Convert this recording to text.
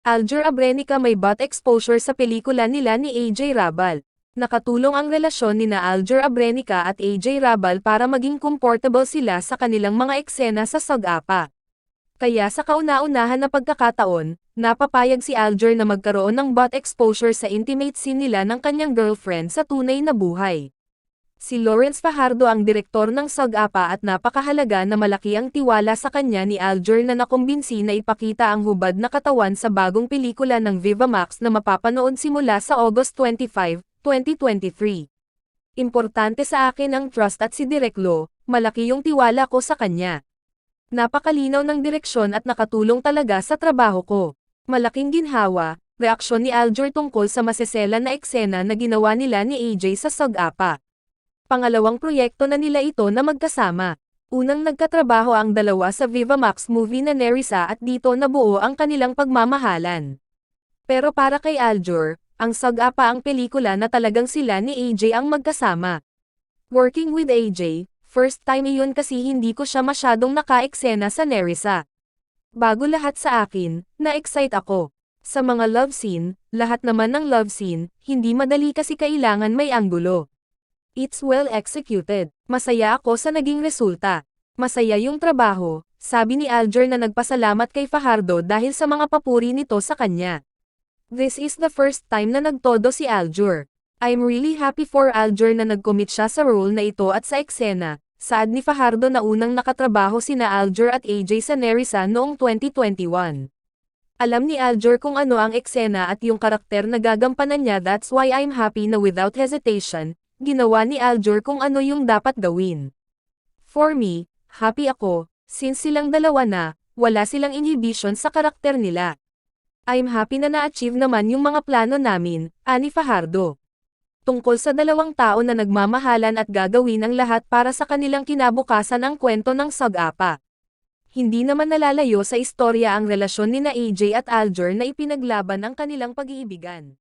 Aljur Abrenica may butt exposure sa pelikula nila ni AJ Rabal. Nakatulong ang relasyon nina Aljur Abrenica at AJ Rabal para maging comfortable sila sa kanilang mga eksena sa Sagapa. Kaya sa kauna-unahan na pagkakataon, napapayag si Aljur na magkaroon ng butt exposure sa intimate scene nila ng kanyang girlfriend sa tunay na buhay. Si Lawrence Fajardo ang direktor ng Sagapa at napakahalaga na malaki ang tiwala sa kanya ni Aljur na nakumbinsi na ipakita ang hubad na katawan sa bagong pelikula ng Viva Max na mapapanood simula sa August 25, 2023. Importante sa akin ang trust at si Direk Lo, malaki yung tiwala ko sa kanya. Napakalinaw ng direksyon at nakatulong talaga sa trabaho ko. Malaking ginhawa, reaksyon ni Aljur tungkol sa masesela na eksena na ginawa nila ni AJ sa Sagapa. Pangalawang proyekto na nila ito na magkasama. Unang nagkatrabaho ang dalawa sa Viva Max movie na Nerissa at dito nabuo ang kanilang pagmamahalan. Pero para kay Aljur, ang Sagapa ang pelikula na talagang sila ni AJ ang magkasama. Working with AJ, first time iyon kasi hindi ko siya masyadong naka-eksena sa Nerissa. Bago lahat sa akin, na-excite ako. Sa mga love scene, lahat naman ng love scene, hindi madali kasi kailangan may anggulo. It's well executed. Masaya ako sa naging resulta. Masaya yung trabaho, sabi ni Aljur na nagpasalamat kay Fajardo dahil sa mga papuri nito sa kanya. This is the first time na nagtodo si Aljur. I'm really happy for Aljur na nag-commit siya sa role na ito at sa eksena, saad ni Fajardo na unang nakatrabaho sina Aljur at AJ sa Nerissa noong 2021. Alam ni Aljur kung ano ang eksena at yung karakter na gagampanan niya, that's why I'm happy na without hesitation, ginawa ni Aljur kung ano yung dapat gawin. For me, happy ako, since silang dalawa na, wala silang inhibition sa karakter nila. I'm happy na na-achieve naman yung mga plano namin, ani Fajardo. Tungkol sa dalawang tao na nagmamahalan at gagawin ang lahat para sa kanilang kinabukasan ang kwento ng Sagapa. Hindi naman nalalayo sa istorya ang relasyon nina AJ at Aljur na ipinaglaban ang kanilang pag-iibigan.